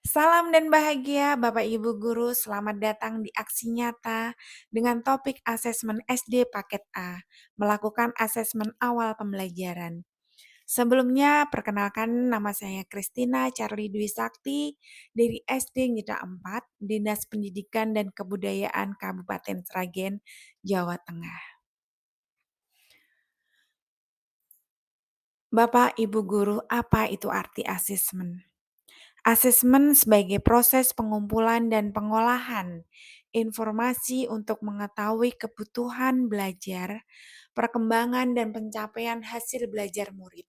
Salam dan bahagia Bapak Ibu guru, selamat datang di aksi nyata dengan topik asesmen SD paket A, melakukan asesmen awal pembelajaran. Sebelumnya, perkenalkan nama saya Christina Charlie Dwi Sakti dari SD Ngida 4, Dinas Pendidikan dan Kebudayaan Kabupaten Sragen, Jawa Tengah. Bapak Ibu guru, apa itu arti asesmen? Asesmen sebagai proses pengumpulan dan pengolahan informasi untuk mengetahui kebutuhan belajar, perkembangan dan pencapaian hasil belajar murid.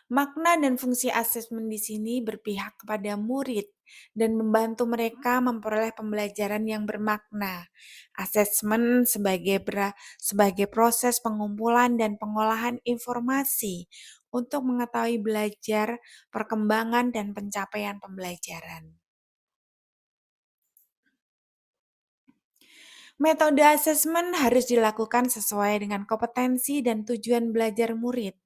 Makna dan fungsi asesmen di sini berpihak kepada murid dan membantu mereka memperoleh pembelajaran yang bermakna. Asesmen sebagai proses pengumpulan dan pengolahan informasi untuk mengetahui belajar, perkembangan dan pencapaian pembelajaran. Metode asesmen harus dilakukan sesuai dengan kompetensi dan tujuan belajar murid.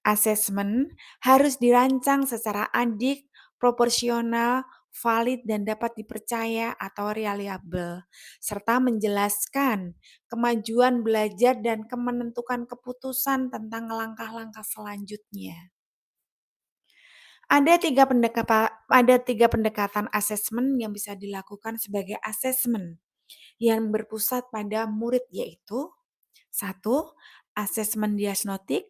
Asesmen harus dirancang secara adik, proporsional, valid dan dapat dipercaya atau reliable, serta menjelaskan kemajuan belajar dan menentukan keputusan tentang langkah-langkah selanjutnya. Ada tiga pendekatan asesmen yang bisa dilakukan sebagai asesmen yang berpusat pada murid, yaitu: satu, asesmen diagnostik;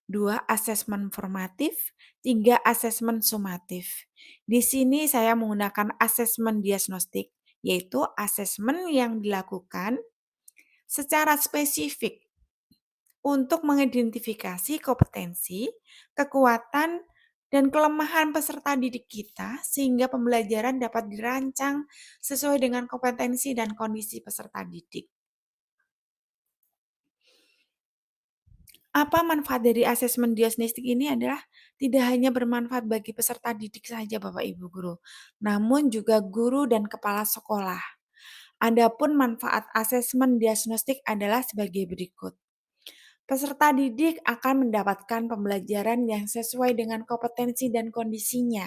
dua, asesmen formatif; tiga, asesmen sumatif. Di sini saya menggunakan asesmen diagnostik, yaitu asesmen yang dilakukan secara spesifik untuk mengidentifikasi kompetensi, kekuatan, dan kelemahan peserta didik kita sehingga pembelajaran dapat dirancang sesuai dengan kompetensi dan kondisi peserta didik. Apa manfaat dari asesmen diagnostik ini adalah tidak hanya bermanfaat bagi peserta didik saja Bapak Ibu guru, namun juga guru dan kepala sekolah. Adapun manfaat asesmen diagnostik adalah sebagai berikut. Peserta didik akan mendapatkan pembelajaran yang sesuai dengan kompetensi dan kondisinya.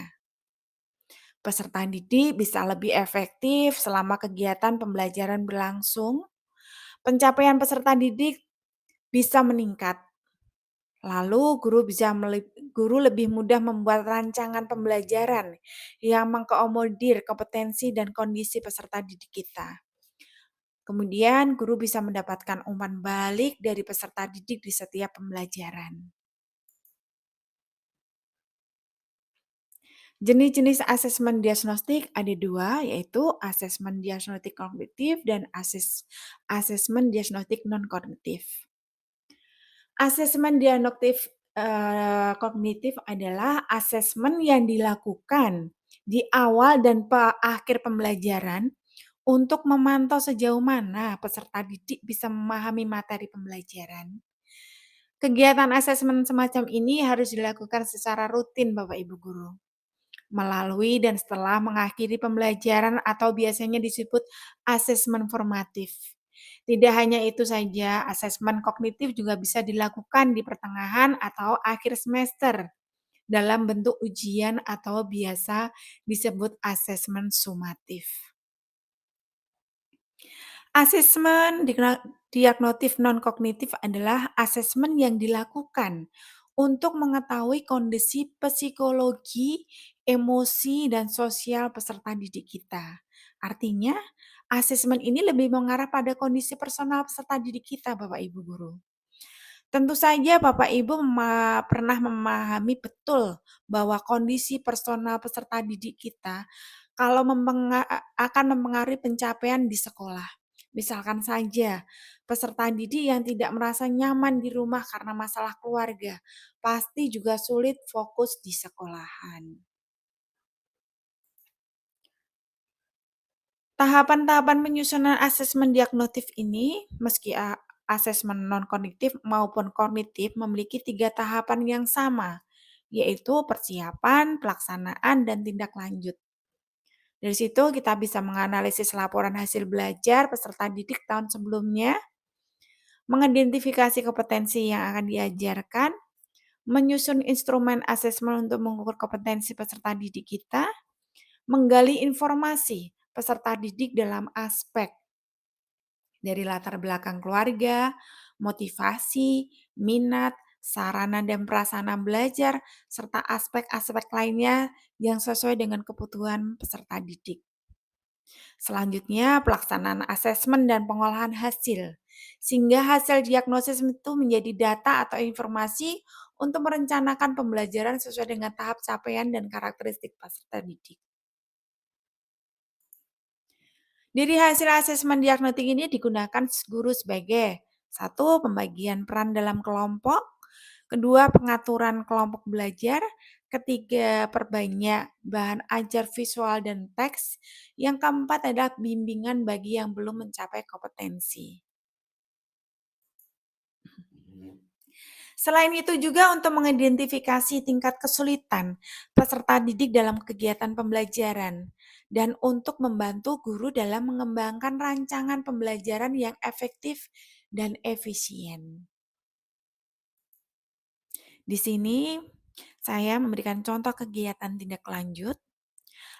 Peserta didik bisa lebih efektif selama kegiatan pembelajaran berlangsung. Pencapaian peserta didik bisa meningkat. Lalu guru lebih mudah membuat rancangan pembelajaran yang mengakomodir kompetensi dan kondisi peserta didik kita. Kemudian guru bisa mendapatkan umpan balik dari peserta didik di setiap pembelajaran. Jenis-jenis asesmen diagnostik ada dua, yaitu asesmen diagnostik kognitif dan asesmen diagnostik non-kognitif. Asesmen diagnostik kognitif adalah asesmen yang dilakukan di awal dan akhir pembelajaran untuk memantau sejauh mana peserta didik bisa memahami materi pembelajaran. Kegiatan asesmen semacam ini harus dilakukan secara rutin Bapak Ibu guru, melalui dan setelah mengakhiri pembelajaran atau biasanya disebut asesmen formatif. Tidak hanya itu saja, asesmen kognitif juga bisa dilakukan di pertengahan atau akhir semester dalam bentuk ujian atau biasa disebut asesmen sumatif. Asesmen diagnostik non-kognitif adalah asesmen yang dilakukan untuk mengetahui kondisi psikologi, emosi, dan sosial peserta didik kita. Artinya, asesmen ini lebih mengarah pada kondisi personal peserta didik kita, Bapak Ibu guru. Tentu saja Bapak Ibu pernah memahami betul bahwa kondisi personal peserta didik kita kalau akan mempengaruhi pencapaian di sekolah. Misalkan saja, peserta didik yang tidak merasa nyaman di rumah karena masalah keluarga, pasti juga sulit fokus di sekolahan. Tahapan-tahapan penyusunan asesmen diagnostik ini, meski asesmen non-kognitif maupun kognitif memiliki 3 tahapan yang sama, yaitu persiapan, pelaksanaan, dan tindak lanjut. Dari situ kita bisa menganalisis laporan hasil belajar peserta didik tahun sebelumnya, mengidentifikasi kompetensi yang akan diajarkan, menyusun instrumen asesmen untuk mengukur kompetensi peserta didik kita, menggali informasi peserta didik dalam aspek dari latar belakang keluarga, motivasi, minat, sarana dan prasarana belajar, serta aspek-aspek lainnya yang sesuai dengan kebutuhan peserta didik. Selanjutnya, pelaksanaan asesmen dan pengolahan hasil, sehingga hasil diagnosis itu menjadi data atau informasi untuk merencanakan pembelajaran sesuai dengan tahap capaian dan karakteristik peserta didik. Dari hasil asesmen diagnostik ini digunakan guru sebagai satu, pembagian peran dalam kelompok, kedua, pengaturan kelompok belajar, ketiga, perbanyak bahan ajar visual dan teks, yang keempat adalah bimbingan bagi yang belum mencapai kompetensi. Selain itu juga untuk mengidentifikasi tingkat kesulitan peserta didik dalam kegiatan pembelajaran dan untuk membantu guru dalam mengembangkan rancangan pembelajaran yang efektif dan efisien. Di sini saya memberikan contoh kegiatan tindak lanjut.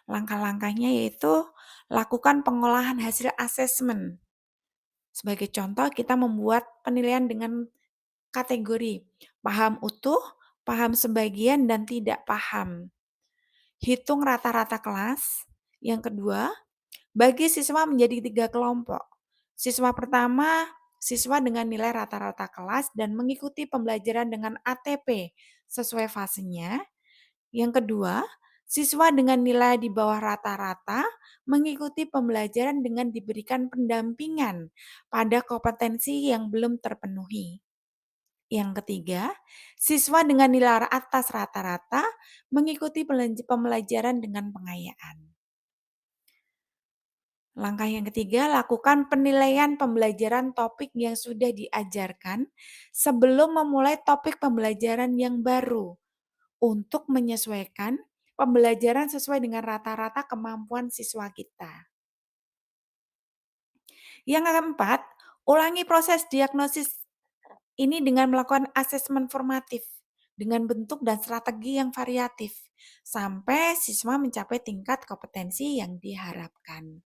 Langkah-langkahnya yaitu lakukan pengolahan hasil asesmen. Sebagai contoh, kita membuat penilaian dengan kategori paham utuh, paham sebagian, dan tidak paham. Hitung rata-rata kelas. Yang kedua, bagi siswa menjadi 3 kelompok. Siswa pertama, siswa dengan nilai rata-rata kelas dan mengikuti pembelajaran dengan ATP sesuai fasenya. Yang kedua, siswa dengan nilai di bawah rata-rata mengikuti pembelajaran dengan diberikan pendampingan pada kompetensi yang belum terpenuhi. Yang ketiga, siswa dengan nilai atas rata-rata mengikuti pembelajaran dengan pengayaan. Langkah yang ketiga, lakukan penilaian pembelajaran topik yang sudah diajarkan sebelum memulai topik pembelajaran yang baru untuk menyesuaikan pembelajaran sesuai dengan rata-rata kemampuan siswa kita. Yang keempat, ulangi proses diagnosis ini dengan melakukan asesmen formatif dengan bentuk dan strategi yang variatif sampai siswa mencapai tingkat kompetensi yang diharapkan.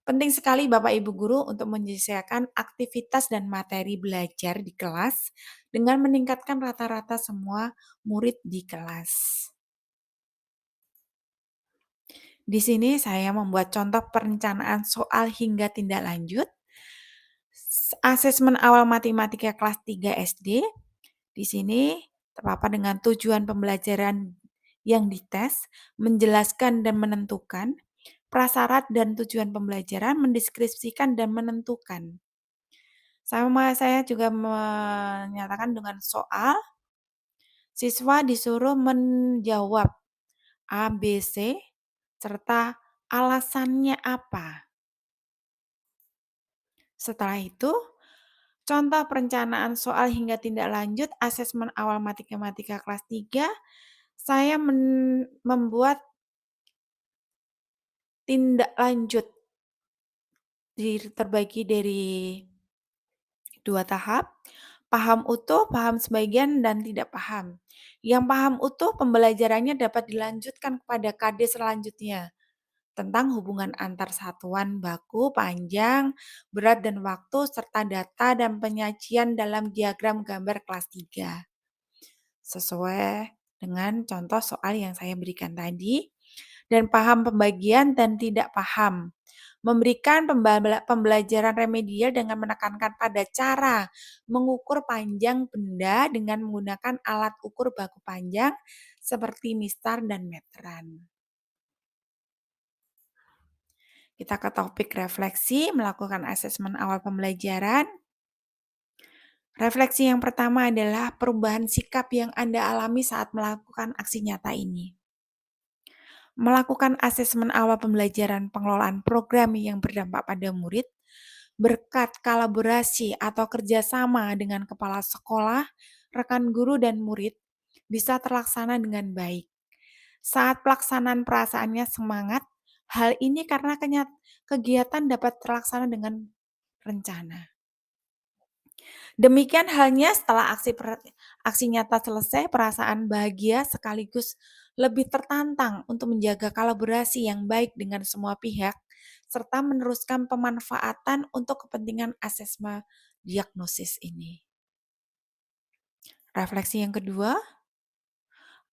Penting sekali Bapak Ibu guru untuk menyelesaikan aktivitas dan materi belajar di kelas dengan meningkatkan rata-rata semua murid di kelas. Di sini saya membuat contoh perencanaan soal hingga tindak lanjut. Asesmen awal matematika kelas 3 SD. Di sini terpapar dengan tujuan pembelajaran yang dites, menjelaskan dan menentukan, prasyarat dan tujuan pembelajaran, mendeskripsikan dan menentukan. Sama saya juga menyatakan dengan soal, siswa disuruh menjawab A, B, C, serta alasannya apa. Setelah itu, contoh perencanaan soal hingga tindak lanjut asesmen awal matematika kelas 3, saya membuat tindak lanjut terbagi dari 2 tahap, paham utuh, paham sebagian, dan tidak paham. Yang paham utuh pembelajarannya dapat dilanjutkan kepada KD selanjutnya tentang hubungan antar satuan baku, panjang, berat dan waktu, serta data dan penyajian dalam diagram gambar kelas 3. Sesuai dengan contoh soal yang saya berikan tadi, dan paham pembagian dan tidak paham. Memberikan pembelajaran remedial dengan menekankan pada cara mengukur panjang benda dengan menggunakan alat ukur baku panjang seperti mistar dan meteran. Kita ke topik refleksi, melakukan asesmen awal pembelajaran. Refleksi yang pertama adalah perubahan sikap yang Anda alami saat melakukan aksi nyata ini. Melakukan asesmen awal pembelajaran pengelolaan program yang berdampak pada murid, berkat kolaborasi atau kerjasama dengan kepala sekolah, rekan guru, dan murid, bisa terlaksana dengan baik. Saat pelaksanaan perasaannya semangat, hal ini karena kegiatan dapat terlaksana dengan rencana. Demikian halnya setelah aksi nyata selesai, perasaan bahagia sekaligus lebih tertantang untuk menjaga kolaborasi yang baik dengan semua pihak, serta meneruskan pemanfaatan untuk kepentingan asesmen diagnosis ini. Refleksi yang kedua,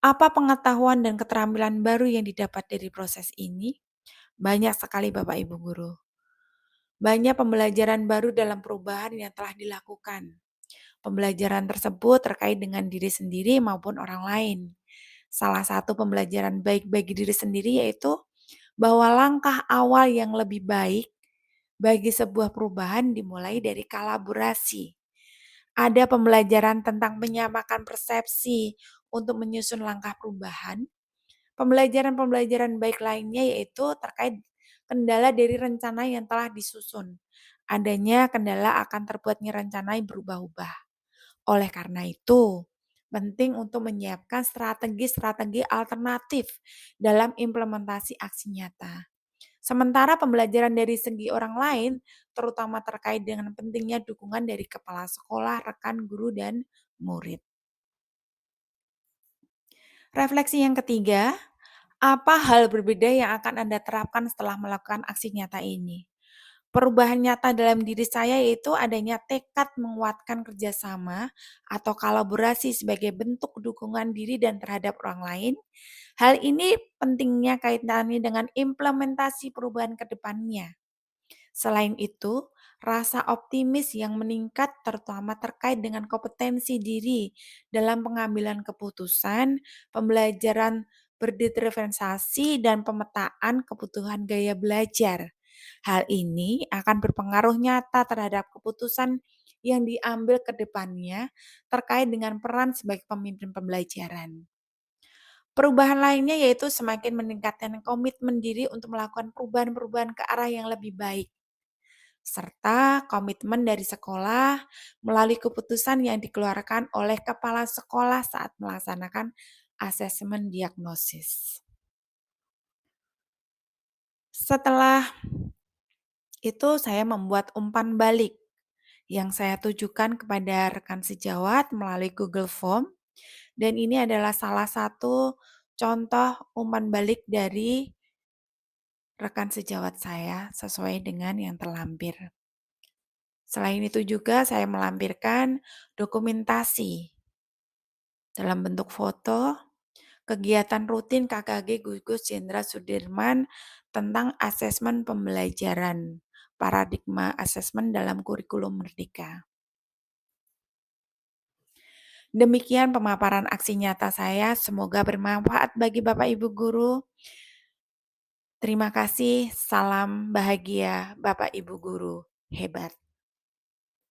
apa pengetahuan dan keterampilan baru yang didapat dari proses ini? Banyak sekali Bapak Ibu Guru. Banyak pembelajaran baru dalam perubahan yang telah dilakukan. Pembelajaran tersebut terkait dengan diri sendiri maupun orang lain. Salah satu pembelajaran baik bagi diri sendiri yaitu bahwa langkah awal yang lebih baik bagi sebuah perubahan dimulai dari kolaborasi. Ada pembelajaran tentang menyamakan persepsi untuk menyusun langkah perubahan. Pembelajaran-pembelajaran baik lainnya yaitu terkait kendala dari rencana yang telah disusun. Adanya kendala akan terbuatnya rencana yang berubah-ubah. Oleh karena itu, penting untuk menyiapkan strategi-strategi alternatif dalam implementasi aksi nyata. Sementara pembelajaran dari segi orang lain, terutama terkait dengan pentingnya dukungan dari kepala sekolah, rekan guru, dan murid. Refleksi yang ketiga, apa hal berbeda yang akan Anda terapkan setelah melakukan aksi nyata ini? Perubahan nyata dalam diri saya yaitu adanya tekad menguatkan kerjasama atau kolaborasi sebagai bentuk dukungan diri dan terhadap orang lain. Hal ini pentingnya kaitannya dengan implementasi perubahan ke depannya. Selain itu, rasa optimis yang meningkat terutama terkait dengan kompetensi diri dalam pengambilan keputusan, pembelajaran berdiferensiasi, dan pemetaan kebutuhan gaya belajar. Hal ini akan berpengaruh nyata terhadap keputusan yang diambil ke depannya terkait dengan peran sebagai pemimpin pembelajaran. Perubahan lainnya yaitu semakin meningkatkan komitmen diri untuk melakukan perubahan-perubahan ke arah yang lebih baik serta komitmen dari sekolah melalui keputusan yang dikeluarkan oleh kepala sekolah saat melaksanakan asesmen diagnosis. Setelah itu saya membuat umpan balik yang saya tujukan kepada rekan sejawat melalui Google Form dan ini adalah salah satu contoh umpan balik dari rekan sejawat saya sesuai dengan yang terlampir. Selain itu juga saya melampirkan dokumentasi dalam bentuk foto kegiatan rutin KKG Gugus Jenderal Sudirman tentang asesmen pembelajaran, paradigma asesmen dalam kurikulum Merdeka. Demikian pemaparan aksi nyata saya, semoga bermanfaat bagi Bapak Ibu guru. Terima kasih, salam bahagia Bapak Ibu guru hebat.